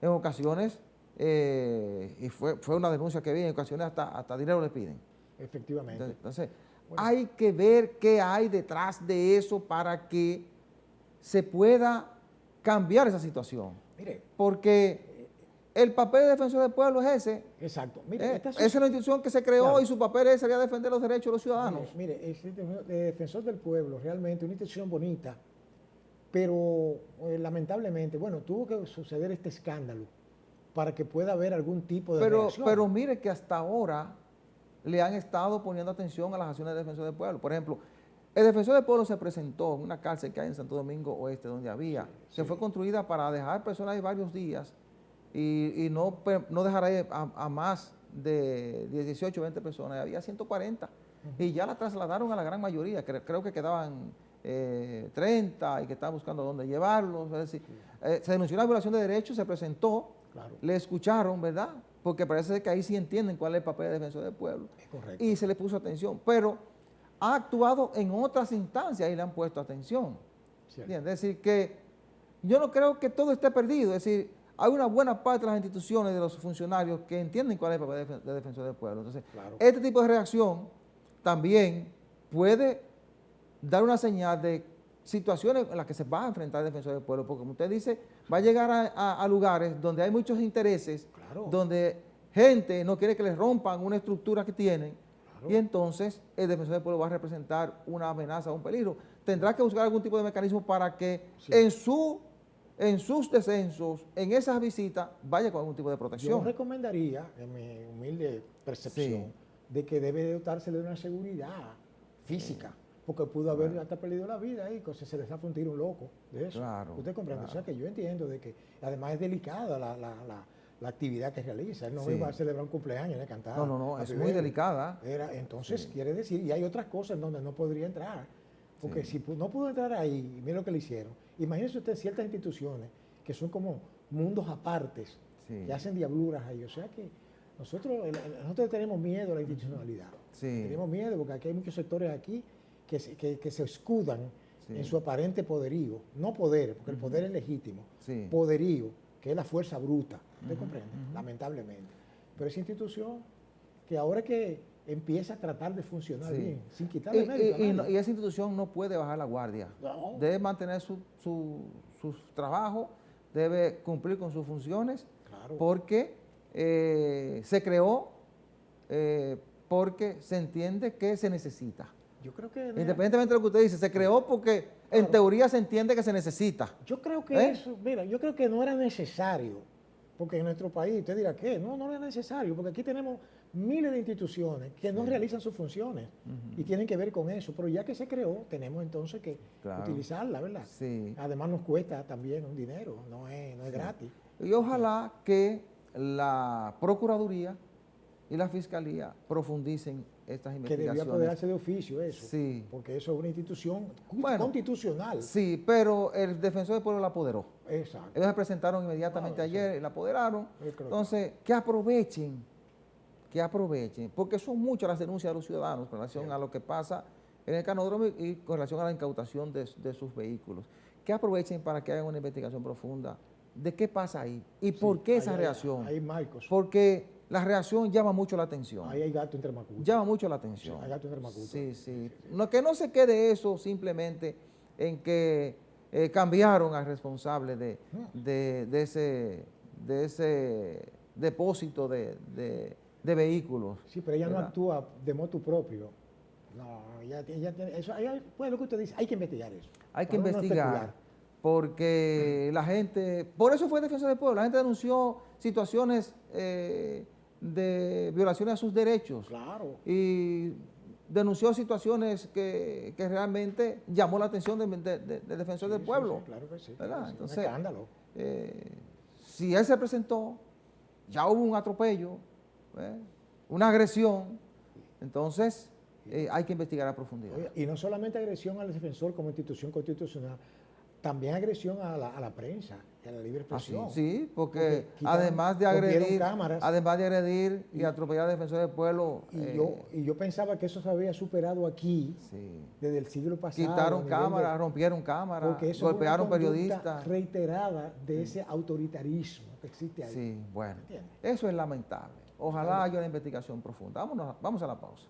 en ocasiones, y fue una denuncia que vi, en ocasiones hasta dinero le piden. Efectivamente. Entonces, hay que ver qué hay detrás de eso para que se pueda cambiar esa situación. Mire, porque el papel de defensor del pueblo es ese. Exacto. Mire, esa es la institución que se creó, claro, y su papel es salir a defender los derechos de los ciudadanos. Mire, el defensor del pueblo realmente una institución bonita, pero lamentablemente, bueno, tuvo que suceder este escándalo para que pueda haber algún tipo de reacción. Pero mire que hasta ahora le han estado poniendo atención a las acciones del defensor del pueblo. Por ejemplo, el defensor del pueblo se presentó en una cárcel que hay en Santo Domingo Oeste, donde había, que fue construida para dejar personas ahí varios días y no dejar ahí a más de 18 o 20 personas. Había 140 y ya la trasladaron a la gran mayoría. Creo que quedaban 30 y que estaban buscando dónde llevarlos. Es decir, se denunció una violación de derechos, se presentó, claro, le escucharon, ¿verdad? Porque parece que ahí sí entienden cuál es el papel del defensor del pueblo. Es correcto. Y se le puso atención. Pero ha actuado en otras instancias y le han puesto atención. Es decir, que yo no creo que todo esté perdido. Es decir, hay una buena parte de las instituciones, de los funcionarios, que entienden cuál es el papel del defensor del pueblo. Entonces, claro, este tipo de reacción también puede dar una señal de situaciones en las que se va a enfrentar el defensor del pueblo, porque como usted dice, va a llegar a lugares donde hay muchos intereses, claro, donde gente no quiere que les rompan una estructura que tienen, claro, y entonces el defensor del pueblo va a representar una amenaza o un peligro. Tendrá que buscar algún tipo de mecanismo para que en sus descensos, en esas visitas, vaya con algún tipo de protección. Yo recomendaría, en mi humilde percepción, de que debe dotarse de una seguridad física. Porque pudo haber hasta perdido la vida ahí, que se les ha un tiro un loco de eso. Claro, ¿usted comprende? Claro. O sea que yo entiendo de que además es delicada la actividad que realiza. Él no iba a celebrar un cumpleaños ni cantar. No, es muy delicada. Entonces, quiere decir, y hay otras cosas en donde no podría entrar. Porque si no pudo entrar ahí, mire lo que le hicieron. Imagínese usted ciertas instituciones que son como mundos apartes, que hacen diabluras ahí. O sea que nosotros tenemos miedo a la institucionalidad. Tenemos miedo porque aquí hay muchos sectores aquí que se escudan en su aparente poderío, no poder, porque el poder es legítimo, poderío, que es la fuerza bruta, ¿usted comprende? Lamentablemente. Pero esa institución que ahora que empieza a tratar de funcionar bien, sin quitarle mérito. Y esa institución no puede bajar la guardia, debe mantener sus trabajos, debe cumplir con sus funciones, claro, porque se creó, porque se entiende que se necesita. Yo creo que... Independientemente de lo que usted dice, se creó porque en teoría se entiende que se necesita. Yo creo que eso, mira, yo creo que no era necesario, porque en nuestro país, usted dirá, ¿qué? No era necesario, porque aquí tenemos miles de instituciones que no realizan sus funciones y tienen que ver con eso, pero ya que se creó, tenemos entonces que utilizarla, ¿verdad? Además nos cuesta también un dinero, no es gratis. Y ojalá que la Procuraduría y la Fiscalía profundicen estas investigaciones. Que debía apoderarse de oficio eso, porque eso es una institución constitucional. Sí, pero el defensor del pueblo la apoderó. Exacto. Ellos se presentaron inmediatamente ayer y la apoderaron. Entonces, que aprovechen, porque son muchas las denuncias de los ciudadanos con relación a lo que pasa en el canódromo y con relación a la incautación de sus vehículos. Que aprovechen para que hagan una investigación profunda de qué pasa ahí y por qué esa reacción. Porque la reacción llama mucho la atención. Ahí hay gato entre macutos. Llama mucho la atención. Hay gato entre macutos. Que no se quede eso simplemente en que cambiaron al responsable de ese depósito de vehículos. Sí, pero ella no actúa de motu propio. No, ella tiene, eso, pues lo que usted dice, hay que investigar eso. Hay que investigar, porque la gente, por eso fue defensor del pueblo, la gente denunció situaciones de violaciones a sus derechos. Claro. Y denunció situaciones que realmente llamó la atención del defensor del pueblo. Claro que sí. ¿Verdad? Entonces, un escándalo. Si él se presentó, ya hubo un atropello, una agresión, entonces hay que investigar a profundidad. Oye, y no solamente agresión al defensor como institución constitucional, también agresión a la prensa y a la libre expresión. Sí, porque además de agredir y atropellar al defensor del pueblo. Y yo pensaba que eso se había superado aquí desde el siglo pasado. Quitaron cámaras, rompieron cámaras, golpearon periodistas. Reiterada de ese autoritarismo que existe ahí. Sí, bueno, eso es lamentable. Ojalá haya una investigación profunda. Vamos a la pausa.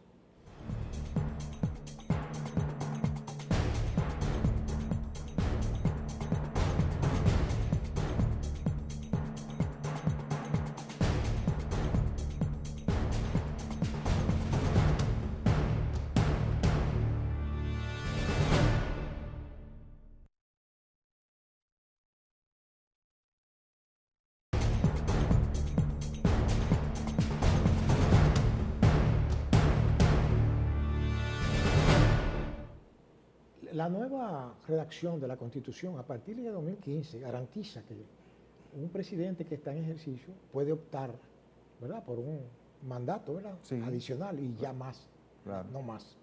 La nueva redacción de la Constitución a partir de 2015 garantiza que un presidente que está en ejercicio puede optar, ¿verdad?, por un mandato, ¿verdad?, sí, adicional y ya más, claro, no más.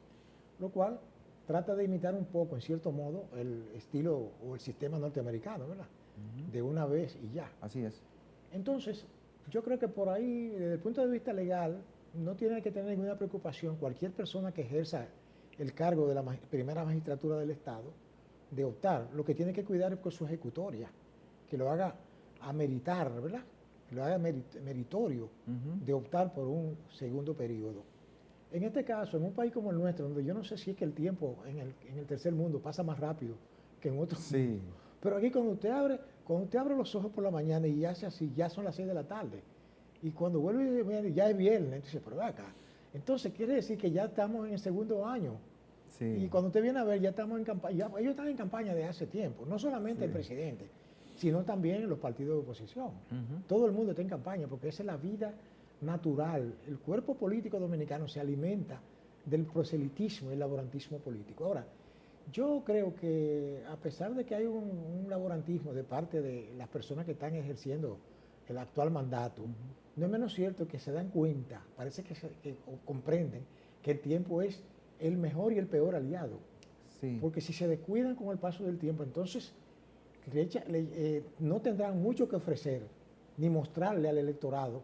Lo cual trata de imitar un poco, en cierto modo, el estilo o el sistema norteamericano, ¿verdad?, de una vez y ya. Así es. Entonces, yo creo que por ahí, desde el punto de vista legal, no tiene que tener ninguna preocupación cualquier persona que ejerza el cargo de la primera magistratura del Estado de optar. Lo que tiene que cuidar es con su ejecutoria, que lo haga ameritar, ¿verdad?, que lo haga meritorio de optar por un segundo periodo. En este caso, en un país como el nuestro, donde yo no sé si es que el tiempo en el tercer mundo pasa más rápido que en otros mundos, pero aquí cuando usted abre los ojos por la mañana y hace así, ya son las 6 de la tarde. Y cuando vuelve ya es viernes, entonces, pero ve acá. Entonces quiere decir que ya estamos en el segundo año. Sí. Y cuando usted viene a ver, ya estamos en campaña, ellos están en campaña de hace tiempo, no solamente el presidente, sino también los partidos de oposición. Todo el mundo está en campaña porque esa es la vida natural. El cuerpo político dominicano se alimenta del proselitismo y el laborantismo político. Ahora, yo creo que a pesar de que hay un laborantismo de parte de las personas que están ejerciendo el actual mandato, no es menos cierto que se dan cuenta, parece que comprenden que el tiempo es el mejor y el peor aliado. Sí. Porque si se descuidan con el paso del tiempo, entonces no tendrán mucho que ofrecer ni mostrarle al electorado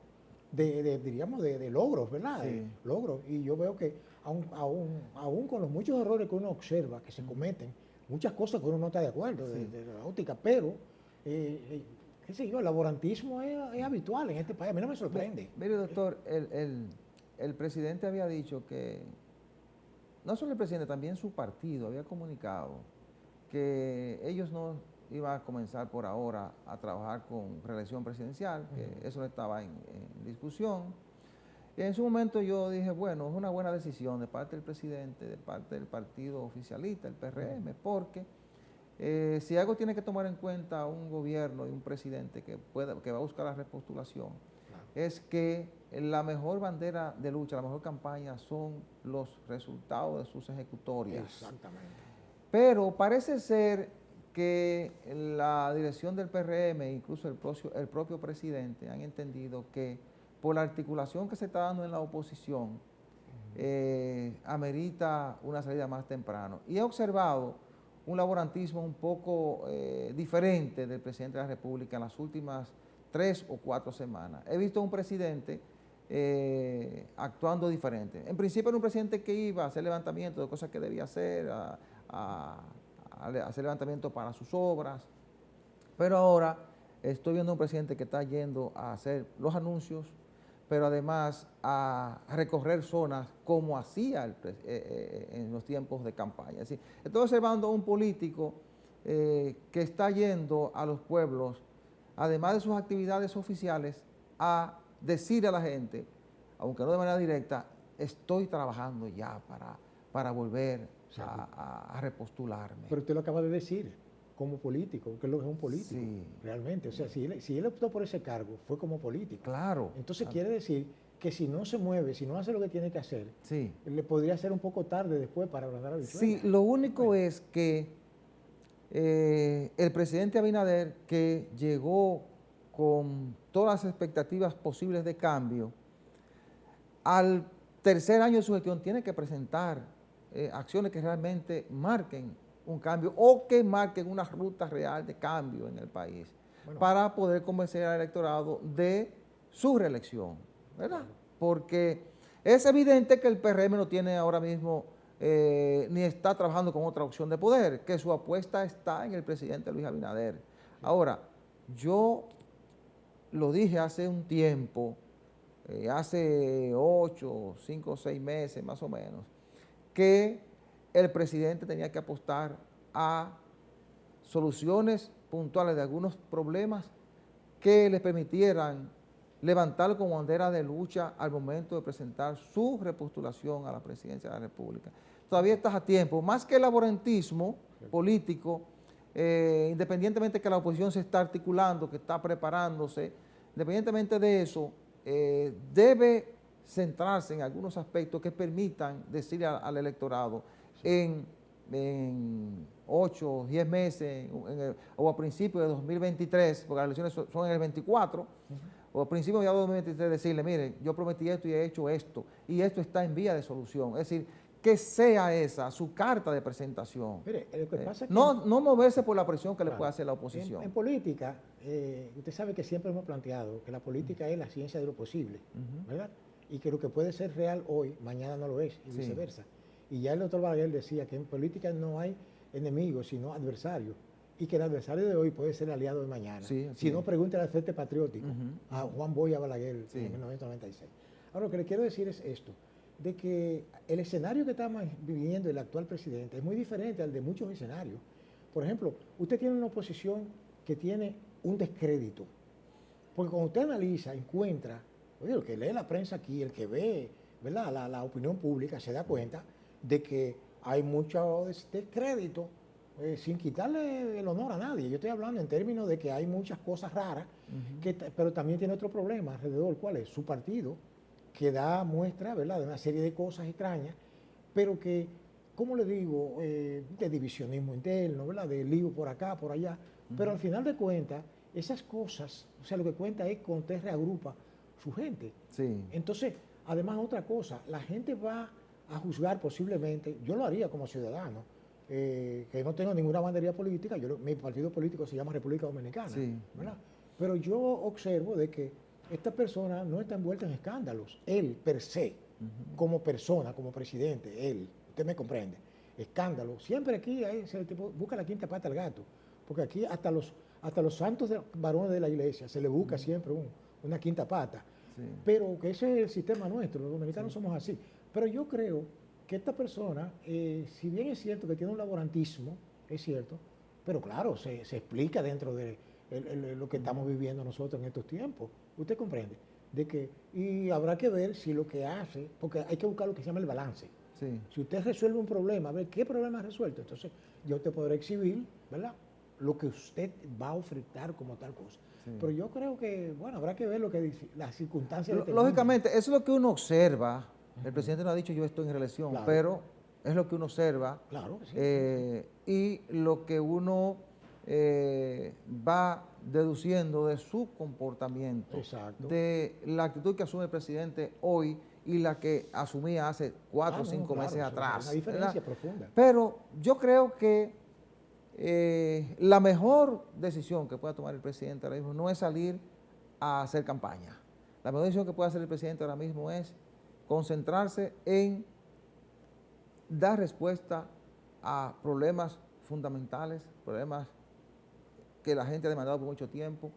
diríamos, de logros, ¿verdad? Sí. Logros. Y yo veo que aún con los muchos errores que uno observa, que se cometen, muchas cosas que uno no está de acuerdo de la óptica, pero, qué sé yo, el laborantismo es habitual en este país. A mí no me sorprende. Mire, doctor, el presidente había dicho que, no solo el presidente, también su partido había comunicado que ellos no iban a comenzar por ahora a trabajar con reelección presidencial, que eso no estaba en discusión. Y en su momento yo dije, bueno, es una buena decisión de parte del presidente, de parte del partido oficialista, el PRM, porque si algo tiene que tomar en cuenta un gobierno y un presidente que va a buscar la repostulación, es que la mejor bandera de lucha, la mejor campaña son los resultados de sus ejecutorias. Exactamente. Pero parece ser que la dirección del PRM, incluso el propio presidente, han entendido que por la articulación que se está dando en la oposición, amerita una salida más temprano. Y he observado un laborantismo un poco diferente del presidente de la República en las últimas 3 o 4 semanas. He visto a un presidente actuando diferente. En principio era un presidente que iba a hacer levantamiento de cosas que debía hacer, hacer levantamiento para sus obras, pero ahora estoy viendo un presidente que está yendo a hacer los anuncios, pero además a recorrer zonas como hacía en los tiempos de campaña. Es decir, estoy observando a un político que está yendo a los pueblos, además de sus actividades oficiales, a decir a la gente, aunque no de manera directa, estoy trabajando ya para volver a repostularme. Pero usted lo acaba de decir, como político, que es lo que es un político, realmente. O sea, si él optó por ese cargo, fue como político. Claro. Entonces quiere decir que si no se mueve, si no hace lo que tiene que hacer, le podría ser un poco tarde después para abrazar a Venezuela. Sí, lo único es que el presidente Abinader, que llegó con todas las expectativas posibles de cambio, al tercer año de su gestión tiene que presentar acciones que realmente marquen un cambio o que marquen una ruta real de cambio en el país, para poder convencer al electorado de su reelección, ¿verdad? Porque es evidente que el PRM no tiene ahora mismo ni está trabajando con otra opción de poder, que su apuesta está en el presidente Luis Abinader. Ahora, yo lo dije hace un tiempo, hace 8, 5 o 6 meses más o menos, que el presidente tenía que apostar a soluciones puntuales de algunos problemas que le permitieran levantar como bandera de lucha al momento de presentar su repostulación a la presidencia de la República. Todavía estás a tiempo, más que el laborantismo político, independientemente de que la oposición se está articulando, que está preparándose, independientemente de eso, debe centrarse en algunos aspectos que permitan decirle al electorado en en 8 o 10 meses, o a principios de 2023, porque las elecciones son en el 24, o a principios de 2023 decirle, mire, yo prometí esto y he hecho esto, y esto está en vía de solución. Es decir, que sea esa su carta de presentación. Mire, lo que pasa es que no moverse por la presión que le puede hacer la oposición. En política, usted sabe que siempre hemos planteado que la política es la ciencia de lo posible, ¿verdad? Y que lo que puede ser real hoy, mañana no lo es, y viceversa. Y ya el doctor Balaguer decía que en política no hay enemigos, sino adversarios. Y que el adversario de hoy puede ser el aliado de mañana. Si no, pregúntale al Frente Patriótico, a Juan Boya Balaguer en 1996. Ahora, lo que le quiero decir es esto, de que el escenario que estamos viviendo el actual presidente es muy diferente al de muchos escenarios. Por ejemplo, usted tiene una oposición que tiene un descrédito. Porque cuando usted analiza, encuentra, oye, el que lee la prensa aquí, el que ve, ¿verdad?, la opinión pública, se da cuenta de que hay mucho descrédito, sin quitarle el honor a nadie. Yo estoy hablando en términos de que hay muchas cosas raras, pero también tiene otro problema alrededor. ¿Cuál es? Su partido, que da muestra, ¿verdad?, de una serie de cosas extrañas, pero que, ¿cómo le digo?, de divisionismo interno, ¿verdad?, de lío por acá, por allá. Pero al final de cuentas, esas cosas, o sea, lo que cuenta es cuando usted reagrupa su gente. Entonces, además, otra cosa, la gente va a juzgar posiblemente, yo lo haría como ciudadano, que no tengo ninguna bandería política, mi partido político se llama República Dominicana, ¿verdad? Pero yo observo de que esta persona no está envuelta en escándalos, él per se, como persona, como presidente, él, usted me comprende, escándalos, siempre aquí se busca la quinta pata al gato, porque aquí hasta los santos varones de la iglesia se le busca siempre una quinta pata, pero que ese es el sistema nuestro, los dominicanos somos así. Pero yo creo que esta persona, si bien es cierto que tiene un laborantismo, es cierto, pero claro, se explica dentro de lo que estamos viviendo nosotros en estos tiempos. ¿Usted comprende? Y habrá que ver si lo que hace, porque hay que buscar lo que se llama el balance. Si usted resuelve un problema, a ver qué problema ha resuelto, entonces yo te podré exhibir, ¿verdad?, lo que usted va a ofertar como tal cosa. Pero yo creo que, bueno, habrá que ver lo que las circunstancias. Lógicamente, eso es lo que uno observa. El presidente no ha dicho yo estoy en reelección, pero es lo que uno observa. Y lo que uno va deduciendo de su comportamiento, de la actitud que asume el presidente hoy y la que asumía hace 4 o 5 meses atrás. Una diferencia profunda. Pero yo creo que la mejor decisión que pueda tomar el presidente ahora mismo no es salir a hacer campaña. La mejor decisión que puede hacer el presidente ahora mismo es concentrarse en dar respuesta a problemas fundamentales, problemas que la gente ha demandado por mucho tiempo,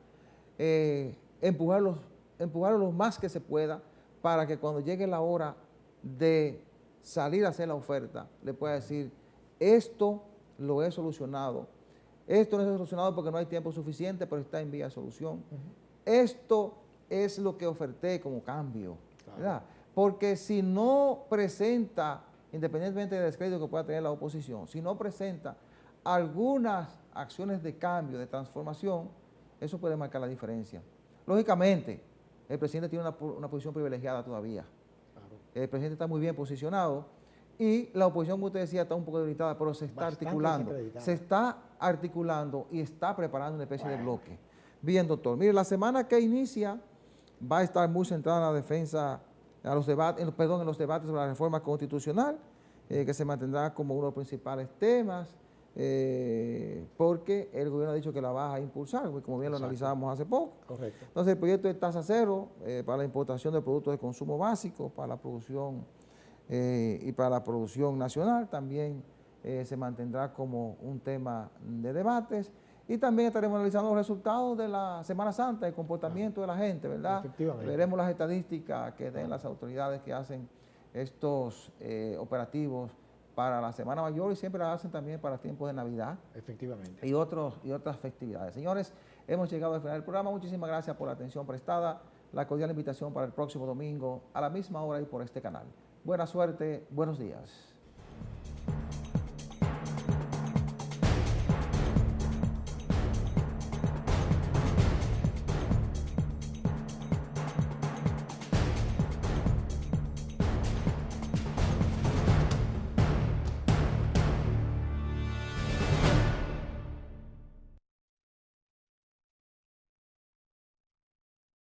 empujarlos lo más que se pueda para que cuando llegue la hora de salir a hacer la oferta, le pueda decir, esto lo he solucionado, esto no es solucionado porque no hay tiempo suficiente, pero está en vía de solución. Esto es lo que oferté como cambio, ¿verdad? Porque si no presenta, independientemente del descrédito que pueda tener la oposición, si no presenta algunas acciones de cambio, de transformación, eso puede marcar la diferencia. Lógicamente, el presidente tiene una posición privilegiada todavía. El presidente está muy bien posicionado y la oposición, como usted decía, está un poco debilitada, pero se está articulando. Se está articulando y está preparando una especie de bloque. Bien, doctor. Mire, la semana que inicia va a estar muy centrada en la defensa, en los debates sobre la reforma constitucional, que se mantendrá como uno de los principales temas, porque el gobierno ha dicho que la va a impulsar, como bien lo analizábamos hace poco. Entonces, el proyecto de tasa cero para la importación de productos de consumo básico, para la producción y para la producción nacional, también se mantendrá como un tema de debates. Y también estaremos analizando los resultados de la Semana Santa, el comportamiento de la gente, ¿verdad? Veremos las estadísticas que den las autoridades que hacen estos operativos para la Semana Mayor y siempre las hacen también para tiempos de Navidad. Y otras festividades. Señores, hemos llegado al final del programa. Muchísimas gracias por la atención prestada. La cordial invitación para el próximo domingo a la misma hora y por este canal. Buena suerte, buenos días.